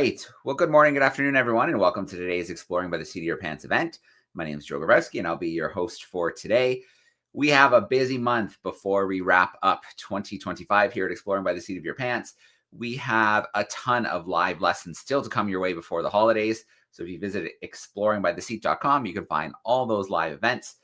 right. Well, good morning, good afternoon, everyone, and welcome to today's Exploring by the Seat of Your Pants event. My name is Joe Grabowski, and I'll be your host for today. We have a busy month before we wrap up 2025 here at Exploring by the Seat of Your Pants. We have a ton of live lessons still to come your way before the holidays. So if you visit exploringbytheseat.com, you can find all those live events,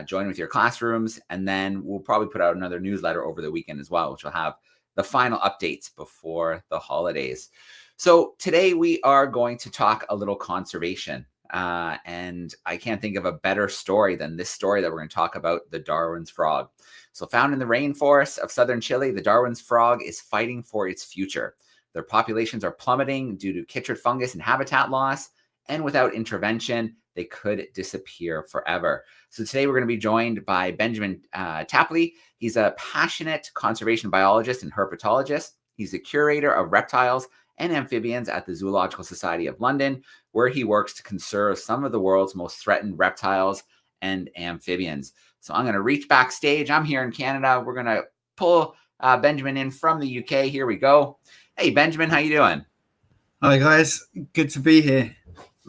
join with your classrooms, and then we'll probably put out another newsletter over the weekend as well, which will have the final updates before the holidays. So today we are going to talk a little conservation. And I can't think of a better story than this story that we're going to talk about, the Darwin's frog. So found in the rainforests of southern Chile, the Darwin's frog is fighting for its future. Their populations are plummeting due to chytrid fungus and habitat loss. And without intervention, they could disappear forever. So today we're going to be joined by Benjamin Tapley. He's a passionate conservation biologist and herpetologist. He's the curator of reptiles and amphibians at the Zoological Society of London, where he works to conserve some of the world's most threatened reptiles and amphibians. So I'm going to reach backstage. I'm here in Canada. We're going to pull Benjamin in from the UK. Here we go. Hey, Benjamin, how you doing? Hi, guys. Good to be here.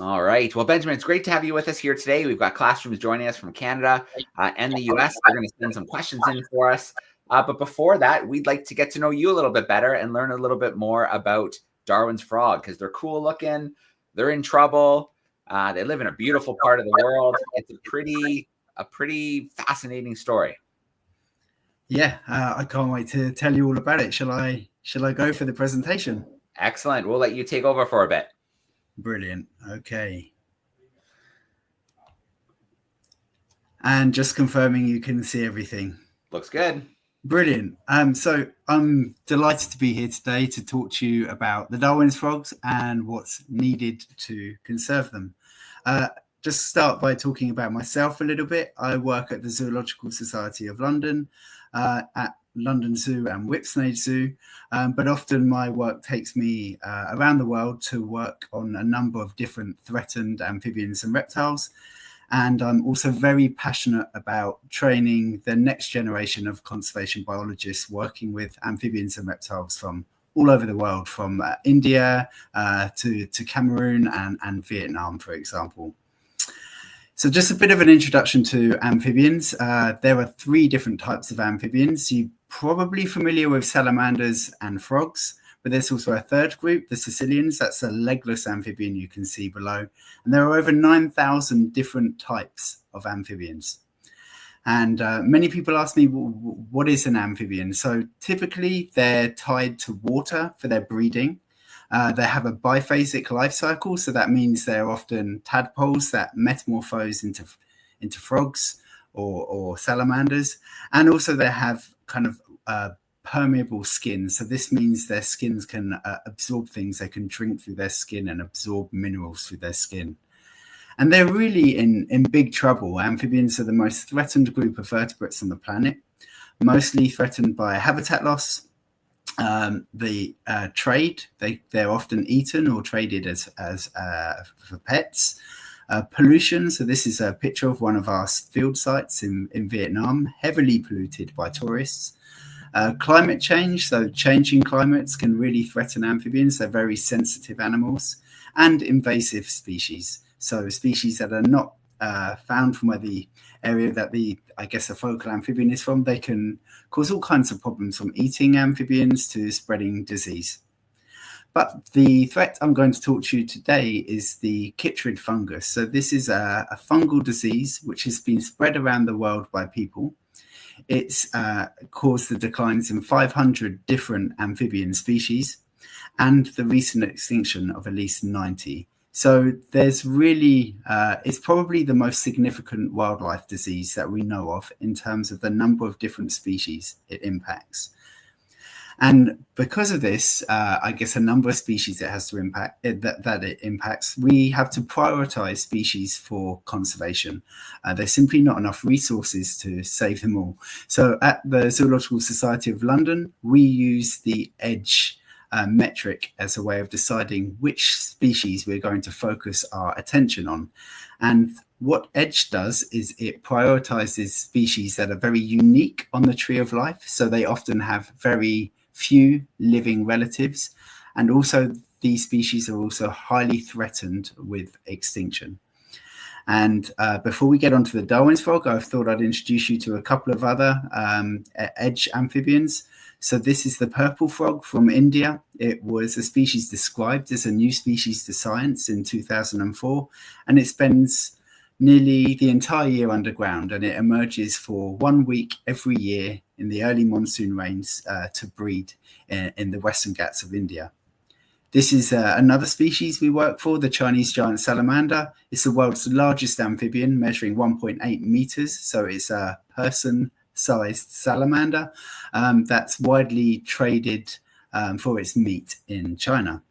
All right. Well, Benjamin, it's great to have you with us here today. We've got classrooms joining us from Canada and the US. They're going to send some questions in for us. But before that, we'd like to get to know you a little bit better and learn a little bit more about Darwin's frog, because they're cool looking. They're in trouble. They live in a beautiful part of the world. It's a pretty fascinating story. Yeah, I can't wait to tell you all about it. Shall I go for the presentation? Excellent. We'll let you take over for a bit. Brilliant. Okay. And just confirming you can see everything. Looks good. Brilliant. So I'm delighted to be here today to talk to you about the Darwin's frogs and what's needed to conserve them. Just start by talking about myself a little bit. I work at the Zoological Society of London, at London Zoo and Whipsnade Zoo, but often my work takes me around the world to work on a number of different threatened amphibians and reptiles. And I'm also very passionate about training the next generation of conservation biologists working with amphibians and reptiles from all over the world, from India to Cameroon and Vietnam, for example. So just a bit of an introduction to amphibians. There are three different types of amphibians. You're probably familiar with salamanders and frogs, but there's also a third group, the Sicilians. That's a legless amphibian you can see below. And there are over 9,000 different types of amphibians. And many people ask me, what is an amphibian? So typically they're tied to water for their breeding. They have a biphasic life cycle. So that means they're often tadpoles that metamorphose into frogs or salamanders. And also they have kind of permeable skin. So this means their skins can absorb things. They can drink through their skin and absorb minerals through their skin. And they're really in big trouble. Amphibians are the most threatened group of vertebrates on the planet, mostly threatened by habitat loss. The trade, they're often eaten or traded as for pets. Pollution, so this is a picture of one of our field sites in Vietnam, heavily polluted by tourists. Climate change, so changing climates can really threaten amphibians. They're very sensitive animals. And invasive species, so species that are not found from where the area that the focal amphibian is from. They can cause all kinds of problems, from eating amphibians to spreading disease. But the threat I'm going to talk to you today is the chytrid fungus. So this is a fungal disease which has been spread around the world by people. It's caused the declines in 500 different amphibian species and the recent extinction of at least 90. So there's really, it's probably the most significant wildlife disease that we know of in terms of the number of different species it impacts. And because of this, a number of species it has to impact, that it impacts, we have to prioritize species for conservation. There's simply not enough resources to save them all. So at the Zoological Society of London, we use the EDGE metric as a way of deciding which species we're going to focus our attention on. And what EDGE does is it prioritizes species that are very unique on the tree of life. So they often have very few living relatives, and also these species are also highly threatened with extinction. And before we get on to the Darwin's frog, I thought I'd introduce you to a couple of other edge amphibians. So this is the purple frog from India. It was a species described as a new species to science in 2004, and it spends nearly the entire year underground, and it emerges for 1 week every year in the early monsoon rains to breed in the Western Ghats of India. This is another species we work for, the Chinese giant salamander. It's the world's largest amphibian, measuring 1.8 meters. So it's a person-sized salamander that's widely traded for its meat in China.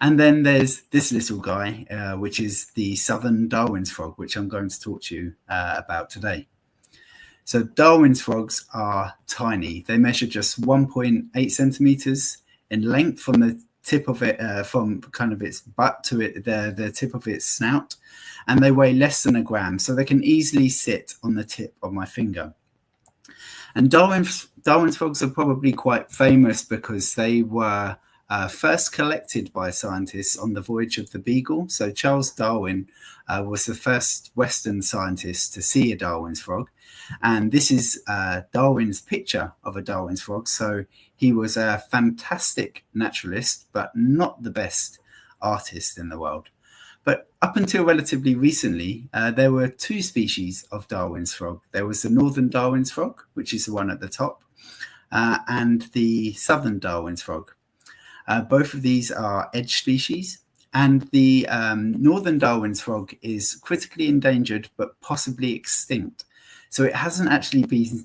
And then there's this little guy, which is the southern Darwin's frog, which I'm going to talk to you about today. So Darwin's frogs are tiny. They measure just 1.8 centimeters in length from the tip of it, from kind of its butt to the tip of its snout, and they weigh less than a gram, so they can easily sit on the tip of my finger. And Darwin's frogs are probably quite famous because they were first collected by scientists on the voyage of the Beagle. So Charles Darwin was the first Western scientist to see a Darwin's frog. And this is Darwin's picture of a Darwin's frog. So he was a fantastic naturalist, but not the best artist in the world. But up until relatively recently, there were two species of Darwin's frog. There was the northern Darwin's frog, which is the one at the top, and the southern Darwin's frog. Both of these are edge species, and the northern Darwin's frog is critically endangered but possibly extinct. So it hasn't actually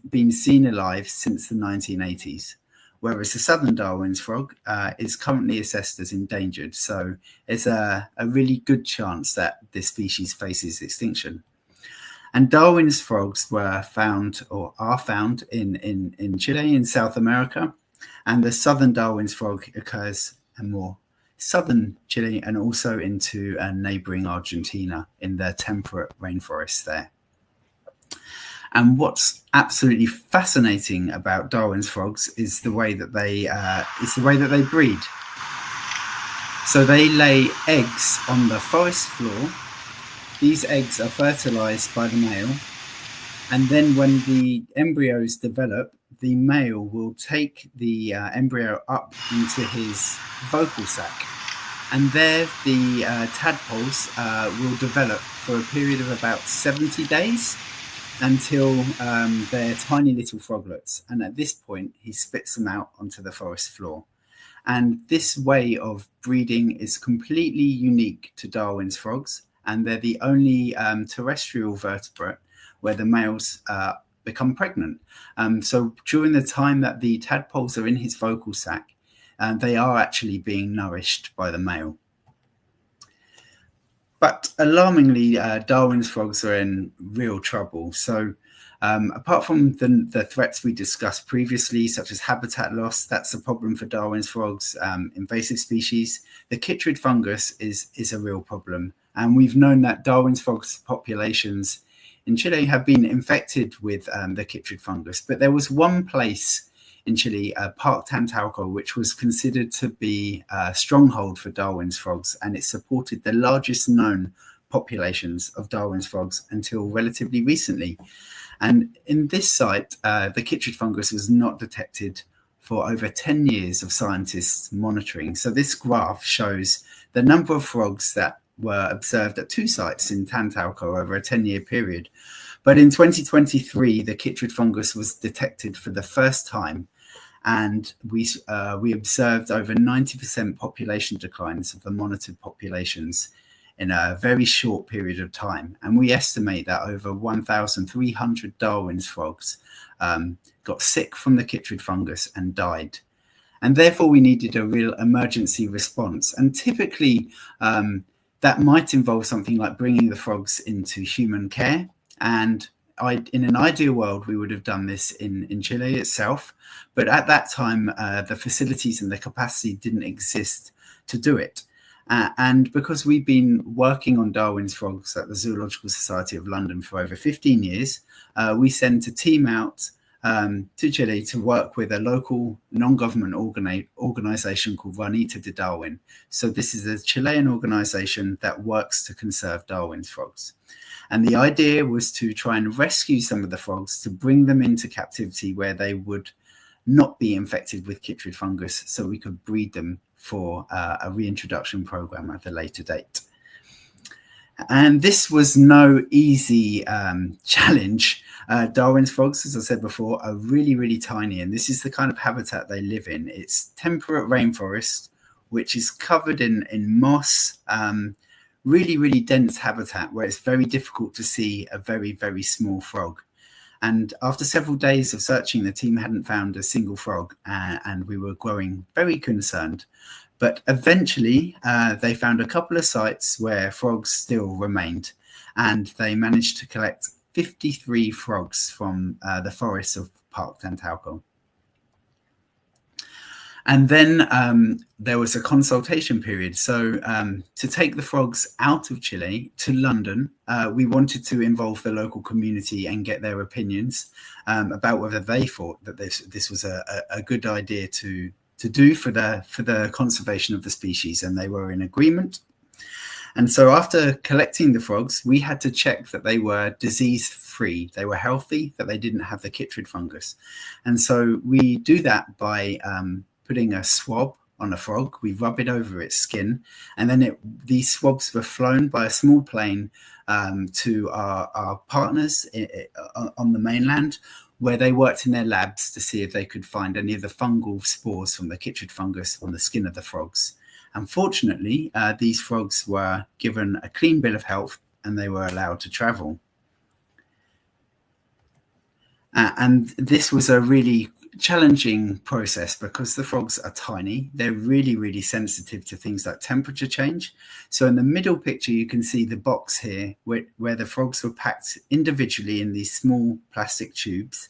been seen alive since the 1980s, whereas the southern Darwin's frog is currently assessed as endangered. So it's a really good chance that this species faces extinction. And Darwin's frogs were found or are found in Chile in South America. And the southern Darwin's frog occurs in more southern Chile and also into neighboring Argentina in the temperate rainforests there. And what's absolutely fascinating about Darwin's frogs is the way that they breed. So they lay eggs on the forest floor. These eggs are fertilized by the male, and then when the embryos develop, the male will take the embryo up into his vocal sac, and there the tadpoles will develop for a period of about 70 days until they're tiny little froglets. And at this point, he spits them out onto the forest floor. And this way of breeding is completely unique to Darwin's frogs, and they're the only terrestrial vertebrate where the males become pregnant. So during the time that the tadpoles are in his vocal sac, they are actually being nourished by the male. But alarmingly, Darwin's frogs are in real trouble. So apart from the threats we discussed previously, such as habitat loss, that's a problem for Darwin's frogs, invasive species, the chytrid fungus is a real problem. And we've known that Darwin's frogs populations in Chile have been infected with the chytrid fungus. But there was one place in Chile, Parque Tantauco, which was considered to be a stronghold for Darwin's frogs, and it supported the largest known populations of Darwin's frogs until relatively recently. And in this site, the chytrid fungus was not detected for over 10 years of scientists monitoring. So this graph shows the number of frogs that were observed at two sites in Tantauco over a 10-year period. But in 2023, the chytrid fungus was detected for the first time, and we observed over 90% population declines of the monitored populations in a very short period of time. And we estimate that over 1,300 Darwin's frogs got sick from the chytrid fungus and died. And therefore, we needed a real emergency response. And typically, that might involve something like bringing the frogs into human care. And in an ideal world, we would have done this in Chile itself. But at that time, the facilities and the capacity didn't exist to do it. And because we've been working on Darwin's frogs at the Zoological Society of London for over 15 years, we sent a team out to Chile to work with a local non-government organization called Juanita de Darwin. So this is a Chilean organization that works to conserve Darwin's frogs. And the idea was to try and rescue some of the frogs to bring them into captivity where they would not be infected with chytrid fungus, so we could breed them for a reintroduction program at a later date. And this was no easy challenge. Darwin's frogs, as I said before, are really, really tiny, and this is the kind of habitat they live in. It's temperate rainforest, which is covered in moss, really, really dense habitat where it's very difficult to see a very, very small frog. And after several days of searching, the team hadn't found a single frog, and we were growing very concerned. But eventually, they found a couple of sites where frogs still remained, and they managed to collect 53 frogs from the forests of Parque Tantauco. And then there was a consultation period. So to take the frogs out of Chile to London, we wanted to involve the local community and get their opinions about whether they thought that this was a good idea to do for the conservation of the species, and they were in agreement. And so after collecting the frogs, we had to check that they were disease-free, they were healthy, that they didn't have the chytrid fungus. And so we do that by putting a swab on a frog, we rub it over its skin, and then these swabs were flown by a small plane to our partners on the mainland, where they worked in their labs to see if they could find any of the fungal spores from the chytrid fungus on the skin of the frogs. Unfortunately, these frogs were given a clean bill of health and they were allowed to travel. And this was a really challenging process because the frogs are tiny. They're really, really sensitive to things like temperature change. So in the middle picture, you can see the box here where the frogs were packed individually in these small plastic tubes.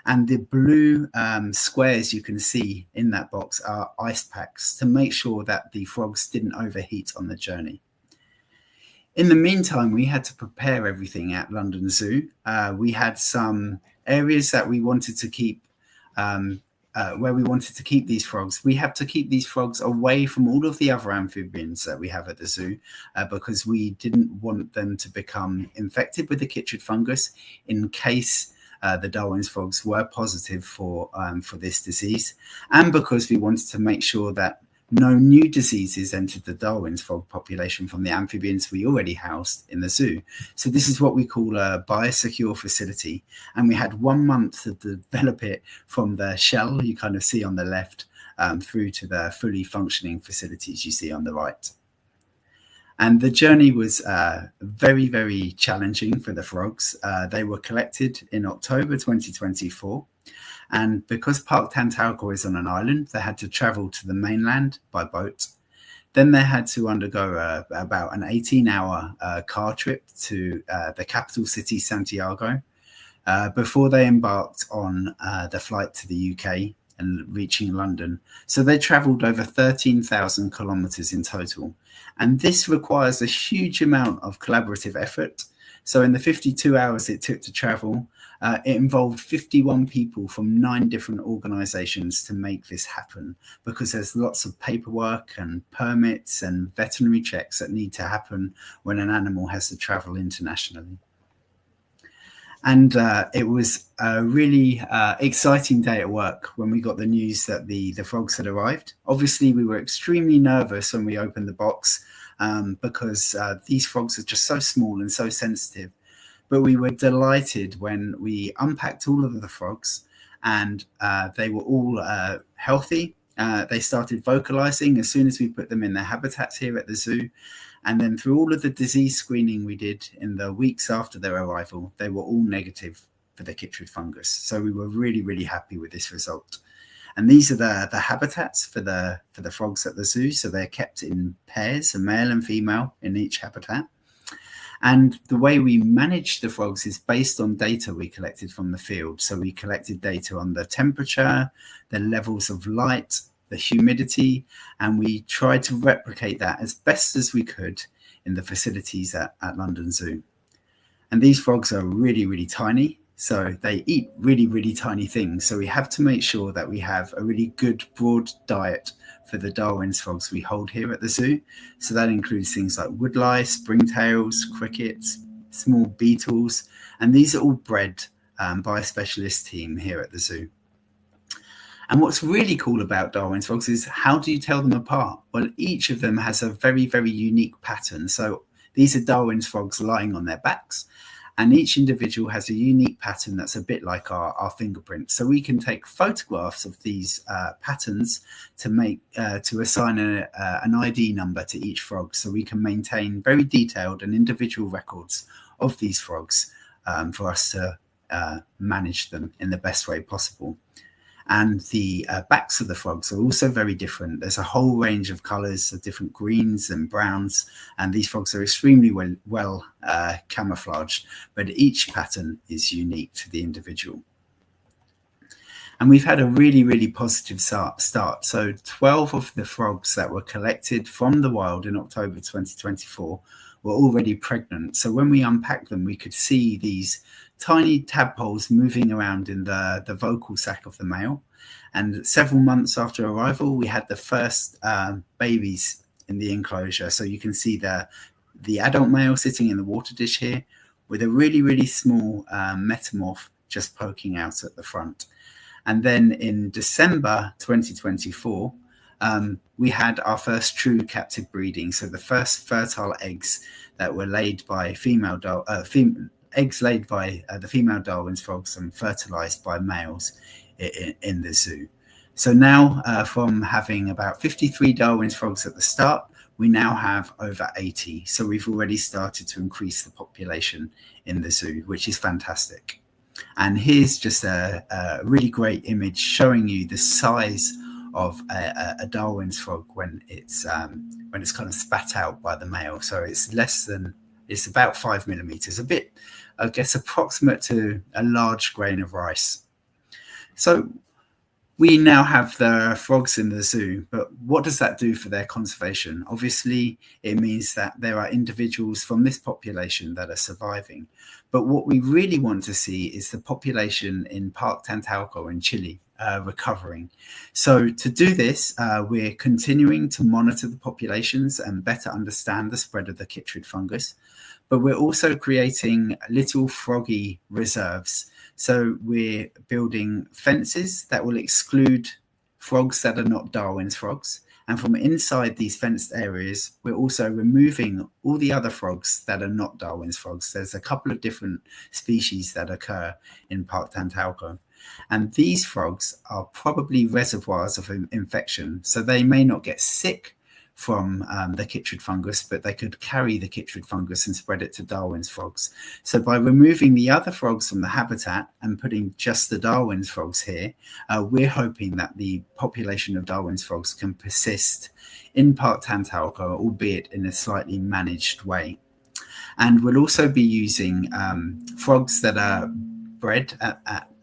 And the blue squares you can see in that box are ice packs to make sure that the frogs didn't overheat on the journey. In the meantime, we had to prepare everything at London Zoo. We had some areas that we wanted to keep where we wanted to keep these frogs. We have to keep these frogs away from all of the other amphibians that we have at the zoo because we didn't want them to become infected with the chytrid fungus in case the Darwin's frogs were positive for this disease, and because we wanted to make sure that no new diseases entered the Darwin's frog population from the amphibians we already housed in the zoo. So this is what we call a biosecure facility. And we had 1 month to develop it from the shell you kind of see on the left through to the fully functioning facilities you see on the right. And the journey was very, very challenging for the frogs. They were collected in October 2024. And because Parque Tantauco is on an island, they had to travel to the mainland by boat. Then they had to undergo about an 18-hour car trip to the capital city, Santiago, before they embarked on the flight to the UK and reaching London. So they traveled over 13,000 kilometers in total. And this requires a huge amount of collaborative effort. So in the 52 hours it took to travel, it involved 51 people from 9 different organizations to make this happen, because there's lots of paperwork and permits and veterinary checks that need to happen when an animal has to travel internationally. And it was a really exciting day at work when we got the news that the frogs had arrived. Obviously, we were extremely nervous when we opened the box because these frogs are just so small and so sensitive. But we were delighted when we unpacked all of the frogs and they were all healthy. They started vocalizing as soon as we put them in their habitats here at the zoo. And then through all of the disease screening we did in the weeks after their arrival, they were all negative for the chytrid fungus. So we were really, really happy with this result. And these are the habitats for the frogs at the zoo. So they're kept in pairs, a male and female in each habitat. And the way we manage the frogs is based on data we collected from the field. So we collected data on the temperature, the levels of light, the humidity, and we tried to replicate that as best as we could in the facilities at London Zoo. And these frogs are really, really tiny. So they eat really, really tiny things. So we have to make sure that we have a really good broad diet for the Darwin's frogs we hold here at the zoo. So that includes things like woodlice, springtails, crickets, small beetles, and these are all bred by a specialist team here at the zoo. And what's really cool about Darwin's frogs is how do you tell them apart? Well, each of them has a very, very unique pattern. So these are Darwin's frogs lying on their backs, and each individual has a unique pattern that's a bit like our fingerprints. So we can take photographs of these patterns to assign an ID number to each frog, so we can maintain very detailed and individual records of these frogs for us to manage them in the best way possible. And the backs of the frogs are also very different. There's a whole range of colours of different greens and browns, and these frogs are extremely well camouflaged, but each pattern is unique to the individual. And we've had a really, really positive start. So 12 of the frogs that were collected from the wild in October 2024 were already pregnant. So when we unpacked them, we could see these tiny tadpoles moving around in the vocal sac of the male. And several months after arrival, we had the first babies in the enclosure. So you can see the adult male sitting in the water dish here with a really, really small metamorph just poking out at the front. And then in December 2024, we had our first true captive breeding. So the first fertile eggs that were laid by eggs laid by the female Darwin's frogs and fertilized by males in the zoo. So now from having about 53 Darwin's frogs at the start, we now have over 80. So we've already started to increase the population in the zoo, which is fantastic. And here's just a really great image showing you the size of a Darwin's frog when it's kind of spat out by the male. So it's about 5 millimeters, a bit, I guess, approximate to a large grain of rice. So we now have the frogs in the zoo, but what does that do for their conservation? Obviously, it means that there are individuals from this population that are surviving. But what we really want to see is the population in Parque Tantalco in Chile recovering. So to do this, we're continuing to monitor the populations and better understand the spread of the chytrid fungus. But we're also creating little froggy reserves. So we're building fences that will exclude frogs that are not Darwin's frogs. And from inside these fenced areas, we're also removing all the other frogs that are not Darwin's frogs. There's a couple of different species that occur in Parque Tantalco. And these frogs are probably reservoirs of infection. So they may not get sick from the chytrid fungus, but they could carry the chytrid fungus and spread it to Darwin's frogs. So by removing the other frogs from the habitat and putting just the Darwin's frogs here, we're hoping that the population of Darwin's frogs can persist in Parque Tantalco, albeit in a slightly managed way. And we'll also be using frogs that are bred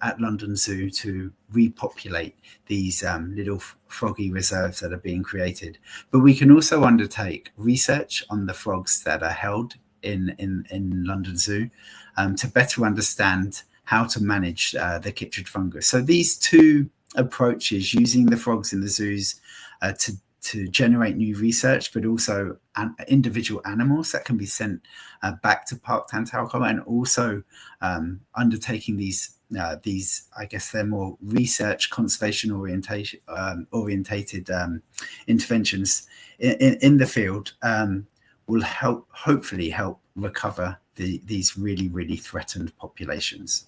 at London Zoo to repopulate these little froggy reserves that are being created. But we can also undertake research on the frogs that are held in London Zoo to better understand how to manage the chytrid fungus. So these two approaches, using the frogs in the zoos to generate new research, but also individual animals that can be sent back to Parque Tantalco, and also undertaking these, I guess they're more research conservation orientated interventions in the field, will hopefully help recover these really, really threatened populations.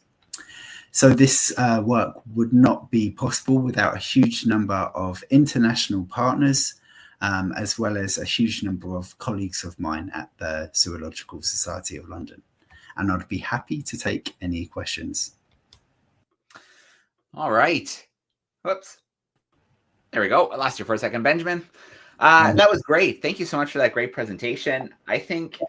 So this work would not be possible without a huge number of international partners, as well as a huge number of colleagues of mine at the Zoological Society of London. And I'd be happy to take any questions. All right. Whoops. There we go. I lost you for a second, Benjamin. That was great. Thank you so much for that great presentation. I think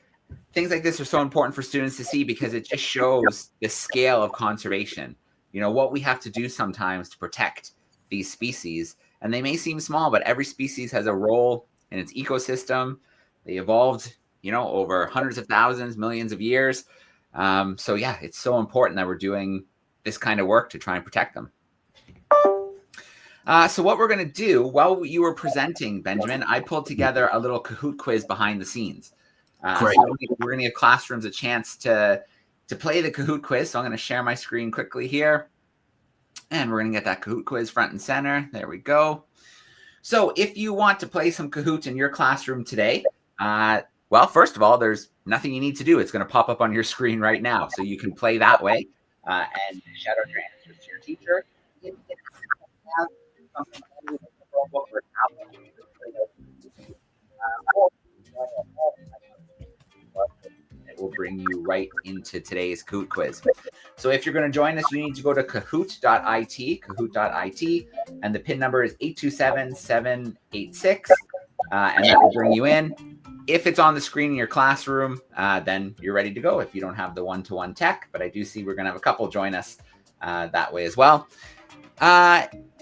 things like this are so important for students to see because it just shows the scale of conservation. You know, what we have to do sometimes to protect these species. And they may seem small, but every species has a role in its ecosystem. They evolved, you know, over hundreds of thousands, millions of years. So yeah, it's so important that we're doing this kind of work to try and protect them. So what we're going to do, while you were presenting, Benjamin, I pulled together a little Kahoot quiz behind the scenes. Great. So we're going to give classrooms a chance to play the Kahoot quiz. So I'm going to share my screen quickly here. And we're going to get that Kahoot quiz front and center. There we go. So if you want to play some Kahoot in your classroom today, well, first of all, there's nothing you need to do. It's going to pop up on your screen right now. So you can play that way and shout out your answers to your teacher. If you have something with a Chromebook or tablet, it will bring you right into today's Kahoot quiz. So if you're going to join us, you need to go to kahoot.it, and the PIN number is 827786, and that will bring you in. If it's on the screen in your classroom, then you're ready to go if you don't have the one-to-one tech, but I do see we're going to have a couple join us that way as well.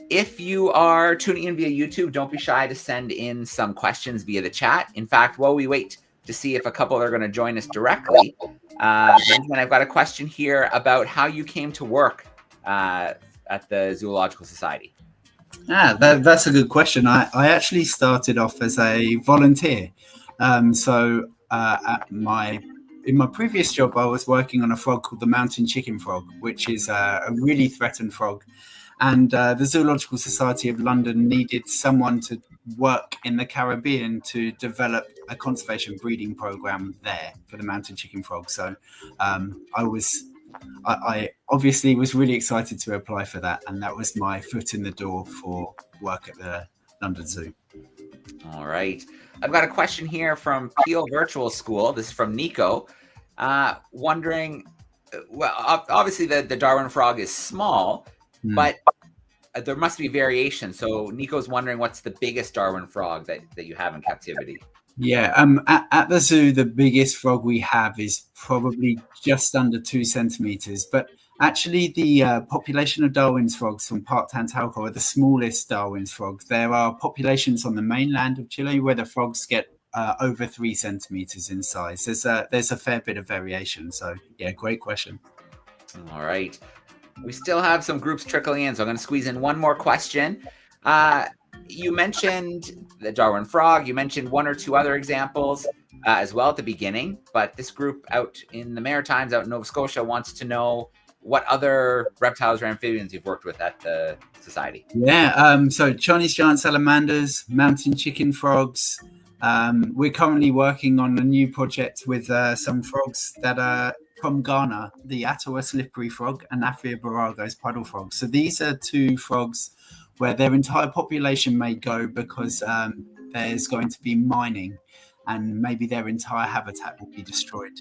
If you are tuning in via YouTube, don't be shy to send in some questions via the chat. In fact, while we wait to see if a couple are going to join us directly, Benjamin, I've got a question here about how you came to work at the Zoological Society. That's a good question. I actually started off as a volunteer. In my previous job, I was working on a frog called the mountain chicken frog, which is a really threatened frog. And the Zoological Society of London needed someone to work in the Caribbean to develop a conservation breeding program there for the mountain chicken frog. So I obviously was really excited to apply for that. And that was my foot in the door for work at the London Zoo. All right. I've got a question here from Peel Virtual School. This is from Nico, wondering, well, obviously the Darwin frog is small, but there must be variation. So Nico's wondering, what's the biggest Darwin frog that you have in captivity? Yeah, at the zoo, the biggest frog we have is probably just under 2 centimeters. But actually, the population of Darwin's frogs from Park Tantalco are the smallest Darwin's frogs. There are populations on the mainland of Chile where the frogs get over 3 centimeters in size. There's a fair bit of variation. So yeah, great question. All right. We still have some groups trickling in, so I'm going to squeeze in one more question. You mentioned the Darwin frog. You mentioned one or two other examples as well at the beginning, but this group out in the Maritimes, out in Nova Scotia, wants to know what other reptiles or amphibians you've worked with at the society. Yeah, so Chinese giant salamanders, mountain chicken frogs. We're currently working on a new project with some frogs that are from Ghana, the Atawa slippery frog and Amphibians puddle frog. So these are two frogs where their entire population may go because there's going to be mining and maybe their entire habitat will be destroyed.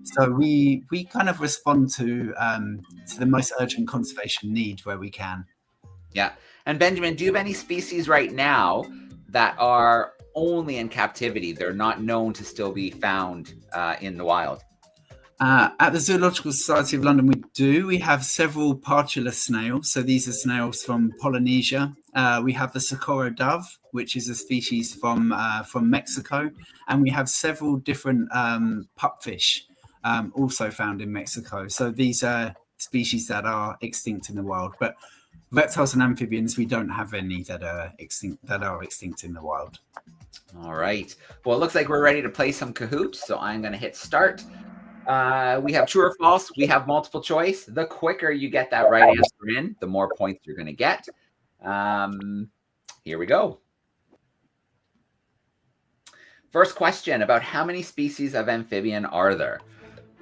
So we kind of respond to the most urgent conservation need where we can. Yeah. And Benjamin, do you have any species right now that are only in captivity? They're not known to still be found in the wild? At the Zoological Society of London, we do. We have several partulus snails. So these are snails from Polynesia. We have the Socorro dove, which is a species from Mexico. And we have several different pupfish also found in Mexico. So these are species that are extinct in the wild. But reptiles and amphibians, we don't have any that are extinct in the wild. All right. Well, it looks like we're ready to play some Kahoot. So I'm going to hit start. We have true or false. We have multiple choice. The quicker you get that right answer in, the more points you're going to get. Here we go. First question, about how many species of amphibian are there?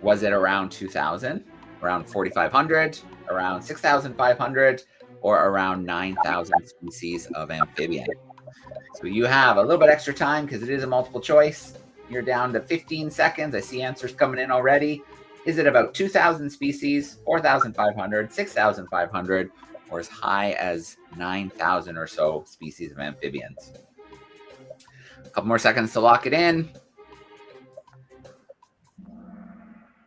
Was it around 2,000, around 4,500, around 6,500, or around 9,000 species of amphibian? So you have a little bit extra time because it is a multiple choice. You're down to 15 seconds. I see answers coming in already. Is it about 2,000 species, 4,500, 6,500, or as high as 9,000 or so species of amphibians? A couple more seconds to lock it in.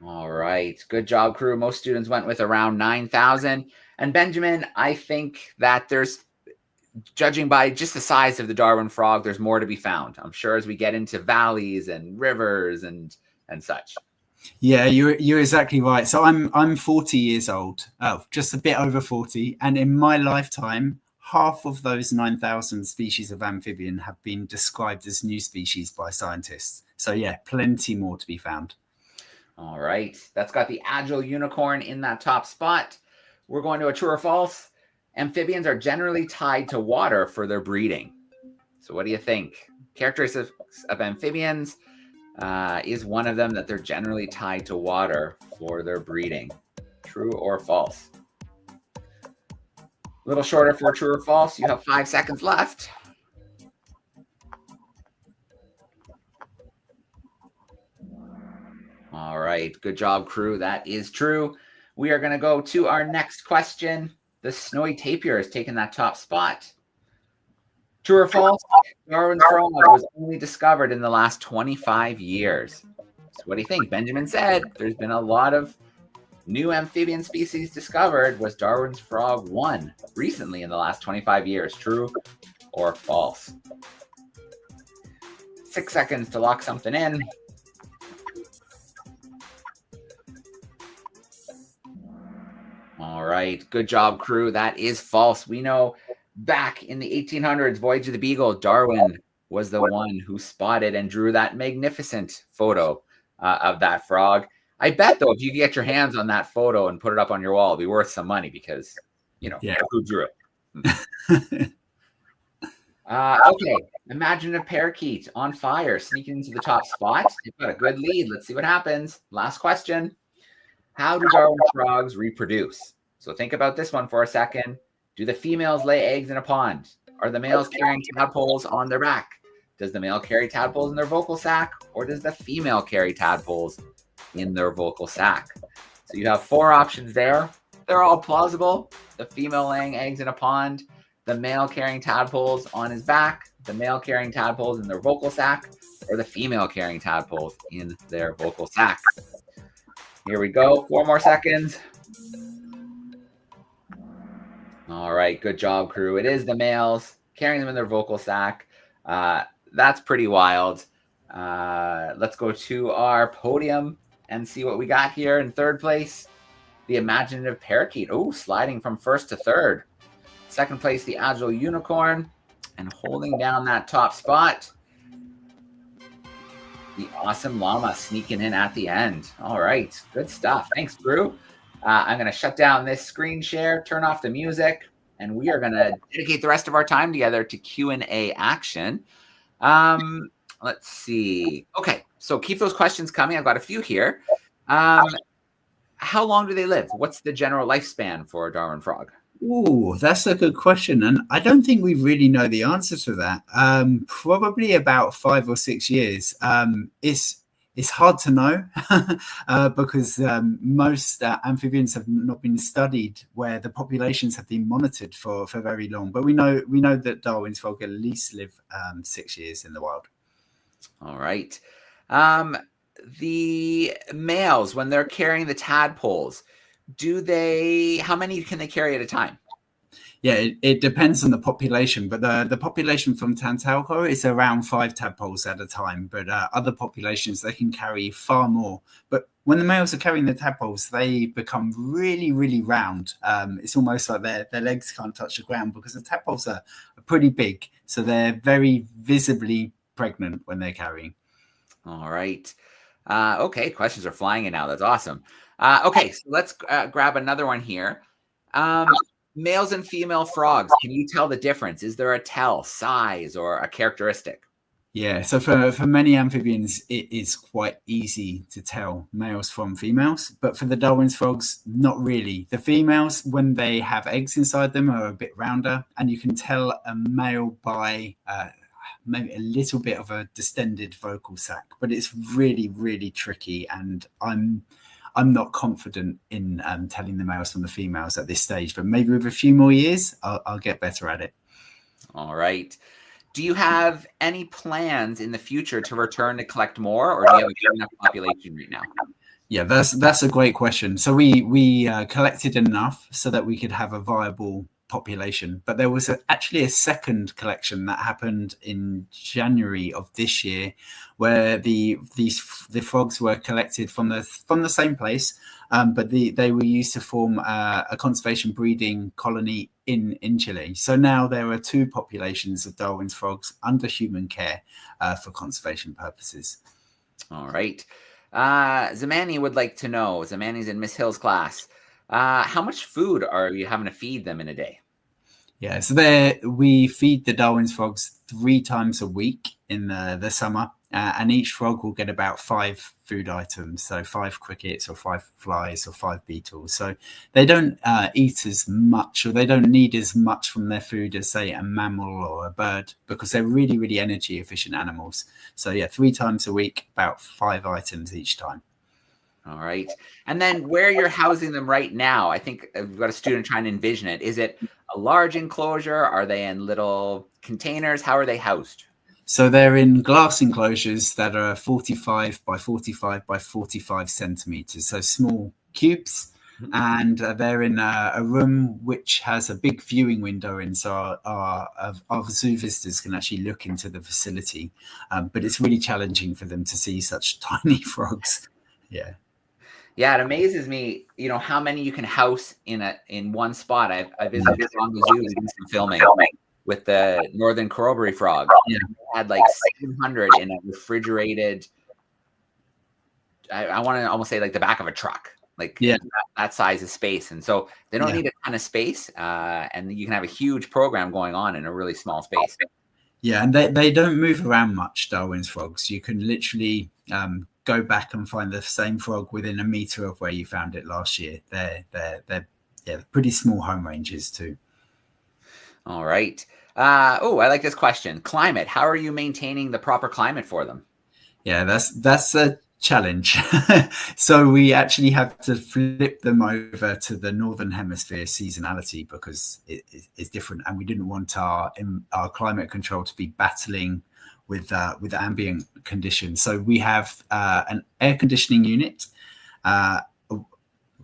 All right. Good job, crew. Most students went with around 9,000. And Benjamin, I think that there's, judging by just the size of the Darwin frog, there's more to be found. I'm sure as we get into valleys and rivers and such. Yeah, you're exactly right. So I'm 40 years old, just a bit over 40, and in my lifetime, half of those 9,000 species of amphibian have been described as new species by scientists. So yeah, plenty more to be found. All right, that's got the agile unicorn in that top spot. We're going to a true or false. Amphibians are generally tied to water for their breeding. So what do you think? Characteristics of amphibians is one of them that they're generally tied to water for their breeding. True or false? A little shorter for true or false. You have 5 seconds left. All right. Good job, crew. That is true. We are going to go to our next question. The snowy tapir is taking that top spot. True or false? Darwin's frog was only discovered in the last 25 years. So what do you think? Benjamin said there's been a lot of new amphibian species discovered. Was Darwin's frog one recently in the last 25 years? True or false? 6 seconds to lock something in. All right. Good job, crew. That is false. We know back in the 1800s, Voyage of the Beagle, Darwin was the one who spotted and drew that magnificent photo of that frog. I bet, though, if you get your hands on that photo and put it up on your wall, it'll be worth some money because, who drew it? Okay. Imagine a parakeet on fire sneaking into the top spot. You've got a good lead. Let's see what happens. Last question. How do Darwin frogs reproduce? So think about this one for a second. Do the females lay eggs in a pond? Are the males carrying tadpoles on their back? Does the male carry tadpoles in their vocal sac? Or does the female carry tadpoles in their vocal sac? So you have 4 options there. They're all plausible. The female laying eggs in a pond, the male carrying tadpoles on his back, the male carrying tadpoles in their vocal sac, or the female carrying tadpoles in their vocal sac. Here we go. 4 more seconds. All right. Good job, crew. It is the males carrying them in their vocal sac. That's pretty wild. Let's go to our podium and see what we got here in 3rd place. The imaginative parakeet. Oh, sliding from 1st to 3rd. 2nd place, the agile unicorn. And holding down that top spot, the awesome llama sneaking in at the end. All right. Good stuff. Thanks, crew. I'm going to shut down this screen share, turn off the music, and we are going to dedicate the rest of our time together to Q&A action. Let's see. Okay. So keep those questions coming. I've got a few here. How long do they live? What's the general lifespan for a Darwin frog? Oh, that's a good question. And I don't think we really know the answer to that. Probably about 5 or 6 years. It's hard to know because most amphibians have not been studied where the populations have been monitored for very long. But we know that Darwin's frog at least live 6 years in the wild. All right. The males, when they're carrying the tadpoles, how many can they carry at a time? Yeah, it depends on the population, but the population from Tantalco is around 5 tadpoles at a time, but other populations, they can carry far more. But when the males are carrying the tadpoles, they become really, really round. It's almost like their legs can't touch the ground because the tadpoles are pretty big, so they're very visibly pregnant when they're carrying. All right. Okay, questions are flying in now. That's awesome. Okay, so let's grab another one here. Males and female frogs, can you tell the difference? Is there a tell, size, or a characteristic? Yeah, so for many amphibians, it is quite easy to tell males from females, but for the Darwin's frogs, not really. The females, when they have eggs inside them, are a bit rounder, and you can tell a male by maybe a little bit of a distended vocal sac, but it's really, really tricky, and I'm not confident in telling the males from the females at this stage, but maybe with a few more years, I'll get better at it. All right. Do you have any plans in the future to return to collect more, or do you have a good enough population right now? Yeah, that's a great question. So we collected enough so that we could have a viable population. But there was actually a second collection that happened in January of this year, where the frogs were collected from the same place, but they were used to form a conservation breeding colony in Chile. So now there are two populations of Darwin's frogs under human care for conservation purposes. All right. Zamani would like to know, Zamani's in Miss Hill's class, how much food are you having to feed them in a day? Yeah, so we feed the Darwin's frogs 3 times a week in the summer, and each frog will get about 5 food items, so 5 crickets or 5 flies or 5 beetles. So they don't eat as much, or they don't need as much from their food as, say, a mammal or a bird, because they're really, really energy efficient animals. So yeah, 3 times a week, about 5 items each time. All right. And then where you're housing them right now, I think we've got a student trying to envision it. Is it a large enclosure? Are they in little containers? How are they housed? So they're in glass enclosures that are 45 by 45 by 45 centimeters, so small cubes. And they're in a room which has a big viewing window in, so our zoo visitors can actually look into the facility. But it's really challenging for them to see such tiny frogs. Yeah. Yeah, it amazes me, how many you can house in one spot. I visited the zoo and did some filming with the northern corroboree frog. Yeah. They had like 700 in a refrigerated, I want to almost say like the back of a truck, like that size of space. And so they don't need a ton of space, and you can have a huge program going on in a really small space. Yeah, and they don't move around much, Darwin's frogs. You can literally go back and find the same frog within a meter of where you found it last year. They're pretty small home ranges too. All right. I like this question. Climate. How are you maintaining the proper climate for them? Yeah, that's a challenge. So we actually have to flip them over to the northern hemisphere seasonality, because it's different, and we didn't want our climate control to be battling with ambient conditions. So we have an air conditioning unit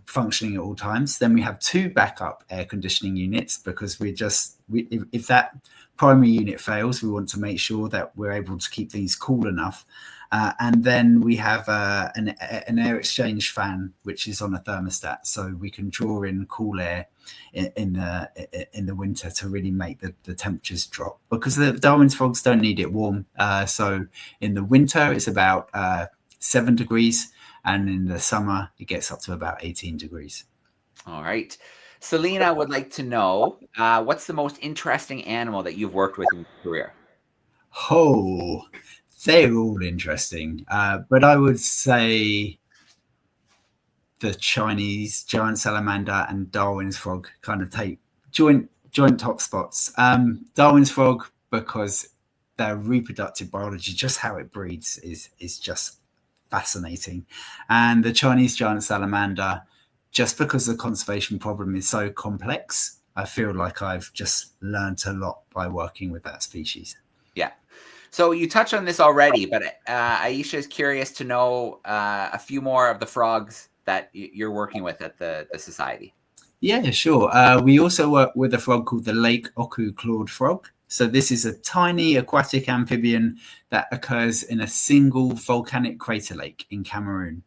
functioning at all times. Then we have 2 backup air conditioning units, because if that primary unit fails, we want to make sure that we're able to keep things cool enough. And then we have an air exchange fan, which is on a thermostat, so we can draw in cool air in the winter to really make the temperatures drop, because the Darwin's frogs don't need it warm. So in the winter it's about 7 degrees, and in the summer it gets up to about 18 degrees. All right. Selena would like to know, what's the most interesting animal that you've worked with in your career? Oh, they're all interesting, but I would say the Chinese giant salamander and Darwin's frog kind of take joint top spots. Darwin's frog, because their reproductive biology, just how it breeds, is just fascinating. And the Chinese giant salamander, just because the conservation problem is so complex, I feel like I've just learned a lot by working with that species. Yeah. So you touched on this already, but Aisha is curious to know a few more of the frogs that you're working with at the society. Yeah, sure. We also work with a frog called the Lake Oku clawed frog. So this is a tiny aquatic amphibian that occurs in a single volcanic crater lake in Cameroon.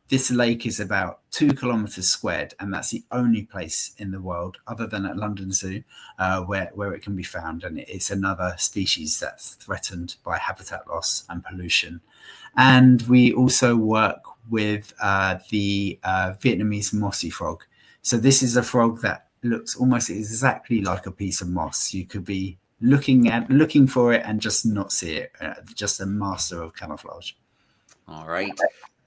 This lake is about 2 kilometers squared, and that's the only place in the world, other than at London Zoo, where it can be found. And it's another species that's threatened by habitat loss and pollution. And we also work with the Vietnamese mossy frog. So this is a frog that looks almost exactly like a piece of moss. You could be looking for it and just not see it. Just a master of camouflage. All right.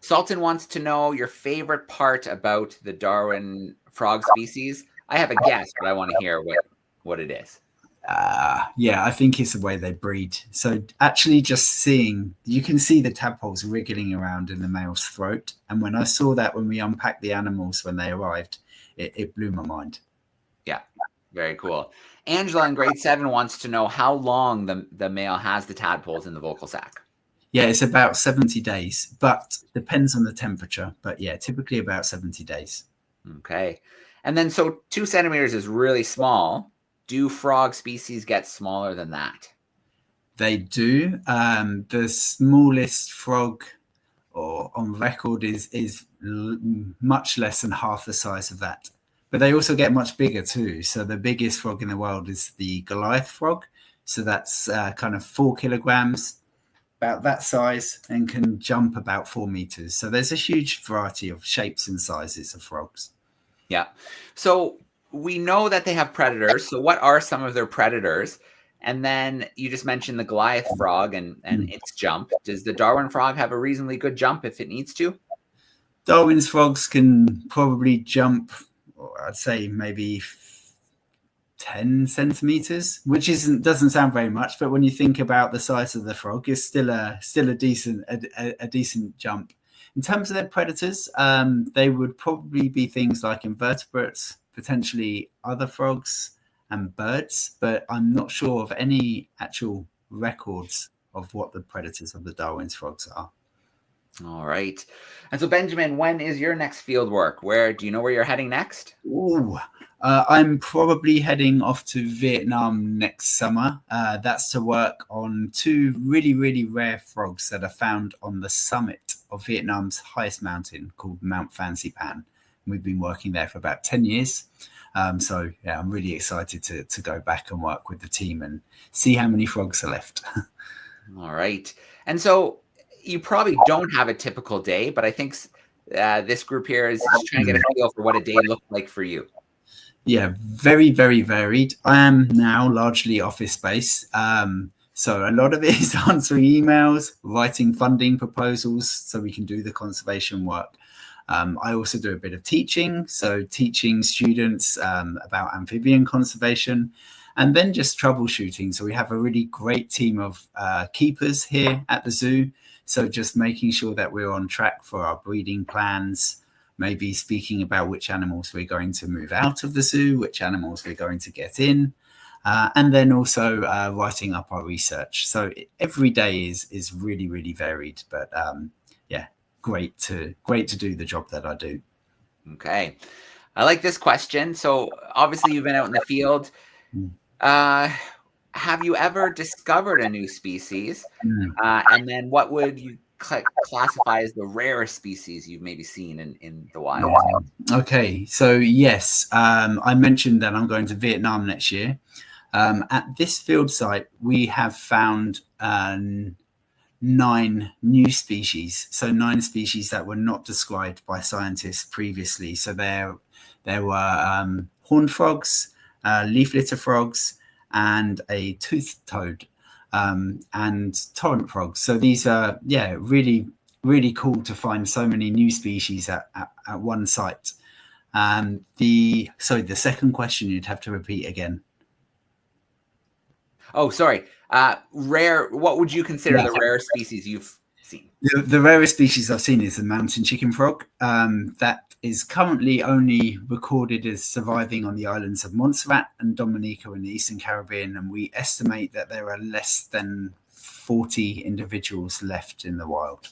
Sultan wants to know your favorite part about the Darwin frog species. I have a guess, but I want to hear what it is. Yeah, I think it's the way they breed. So actually just seeing, you can see the tadpoles wriggling around in the male's throat. And when I saw that, when we unpacked the animals when they arrived, it blew my mind. Yeah, very cool. Angela in grade 7 wants to know how long the male has the tadpoles in the vocal sac. Yeah, it's about 70 days, but depends on the temperature. But yeah, typically about 70 days. Okay. And then so 2 centimeters is really small. do frog species get smaller than that? They do. The smallest frog or on record is much less than half the size of that. But they also get much bigger too. So the biggest frog in the world is the Goliath frog. So that's kind of 4 kilograms, about that size, and can jump about 4 meters. So there's a huge variety of shapes and sizes of frogs. Yeah. So we know that they have predators. So what are some of their predators? And then you just mentioned the Goliath frog and its jump. Does the Darwin frog have a reasonably good jump if it needs to? Darwin's frogs can probably jump, I'd say maybe 10 centimeters, which doesn't sound very much, but when you think about the size of the frog, it's still a decent jump. In terms of their predators, they would probably be things like invertebrates, potentially other frogs and birds, but I'm not sure of any actual records of what the predators of the Darwin's frogs are. All right. And so, Benjamin, when is your next field work? Do you know where you're heading next? Ooh, I'm probably heading off to Vietnam next summer. That's to work on 2 really, really rare frogs that are found on the summit of Vietnam's highest mountain called Mount Fansipan. We've been working there for about 10 years. So, yeah, I'm really excited to go back and work with the team and see how many frogs are left. All right. And so you probably don't have a typical day, but I think this group here is just trying to get a feel for what a day looked like for you. Yeah, very, very varied. I am now largely office-based. So a lot of it is answering emails, writing funding proposals so we can do the conservation work. I also do a bit of teaching, so teaching students about amphibian conservation, and then just troubleshooting. So we have a really great team of keepers here at the zoo. So just making sure that we're on track for our breeding plans, maybe speaking about which animals we're going to move out of the zoo, which animals we're going to get in, and then also writing up our research. So every day is really, really varied, but yeah, great to do the job that I do. Okay. I like this question. So obviously you've been out in the field. Have you ever discovered a new species? And then what would you classify as the rarest species you've maybe seen in the wild? Okay, so yes, I mentioned that I'm going to Vietnam next year. At this field site, we have found 9 new species. So 9 species that were not described by scientists previously. So there were horned frogs, leaf litter frogs, and a toothed toad, and torrent frogs. So these are, yeah, really, really cool to find so many new species at one site. The second question you'd have to repeat again. Oh, sorry. Rare. What would you consider the rarest species you've seen? The rarest species I've seen is the mountain chicken frog. That is currently only recorded as surviving on the islands of Montserrat and Dominica in the Eastern Caribbean, and we estimate that there are less than 40 individuals left in the wild.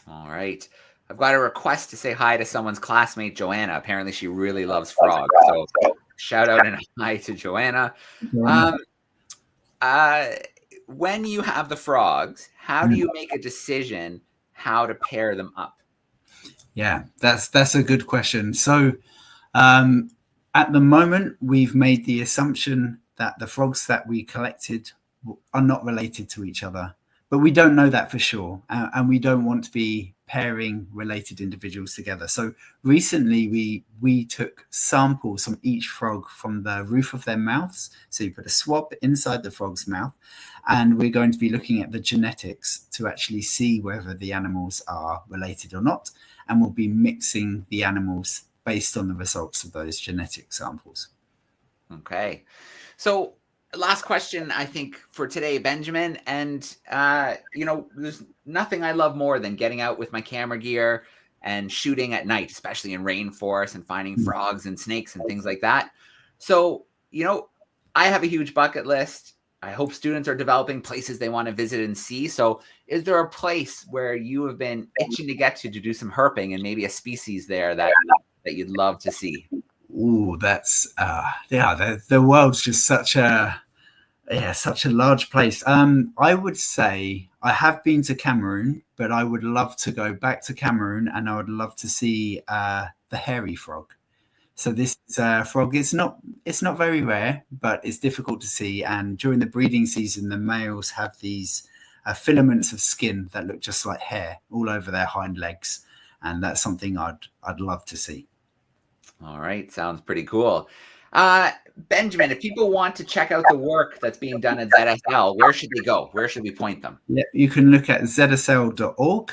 All right. I've got a request to say hi to someone's classmate, Joanna. Apparently she really loves frogs. So shout out and hi to Joanna. When you have the frogs, how do you make a decision how to pair them up? Yeah, that's a good question. So at the moment, we've made the assumption that the frogs that we collected are not related to each other, but we don't know that for sure. And we don't want to be pairing related individuals together. So recently we took samples from each frog from the roof of their mouths. So you put a swab inside the frog's mouth, and we're going to be looking at the genetics to actually see whether the animals are related or not. And we'll be mixing the animals based on the results of those genetic samples. Okay. So last question, I think, for today, Benjamin. And, there's nothing I love more than getting out with my camera gear and shooting at night, especially in rainforests and finding frogs and snakes and things like that. So, I have a huge bucket list. I hope students are developing places they want to visit and see. So is there a place where you have been itching to get to do some herping and maybe a species there that you'd love to see? Oh, that's the world's just such a large place. I would say I have been to Cameroon, but I would love to go back to Cameroon, and I would love to see the hairy frog. So this frog, it's not very rare, but it's difficult to see. And during the breeding season, the males have these filaments of skin that look just like hair all over their hind legs, and that's something I'd love to see. All right, sounds pretty cool. Benjamin, if people want to check out the work that's being done at ZSL, where should they go? Where should we point them? Yeah, you can look at zsl.org,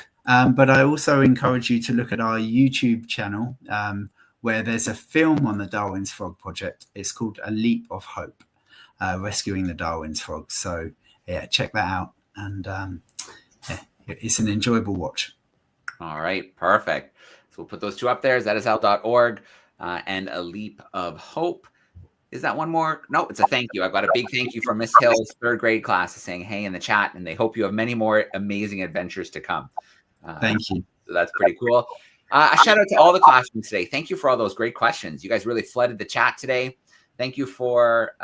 but I also encourage you to look at our YouTube channel, where there's a film on the Darwin's Frog project. It's called A Leap of Hope, Rescuing the Darwin's Frog. So yeah, check that out. And it's an enjoyable watch. All right, perfect. So we'll put those two up there, zsl.org and A Leap of Hope. Is that one more? No, it's a thank you. I've got a big thank you from Miss Hill's third grade class saying hey in the chat, and they hope you have many more amazing adventures to come. Thank you. So that's pretty cool. A shout out to all the classrooms today. Thank you for all those great questions. You guys really flooded the chat today. Thank you for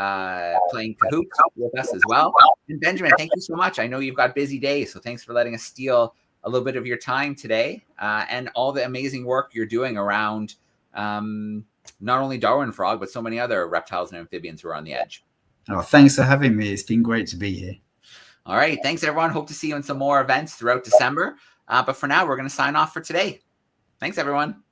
playing Kahoot with us as well. And Benjamin, thank you so much. I know you've got busy days, so thanks for letting us steal a little bit of your time today and all the amazing work you're doing around not only Darwin frog, but so many other reptiles and amphibians who are on the edge. Oh, thanks for having me. It's been great to be here. All right. Thanks, everyone. Hope to see you in some more events throughout December. But for now, we're going to sign off for today. Thanks, everyone.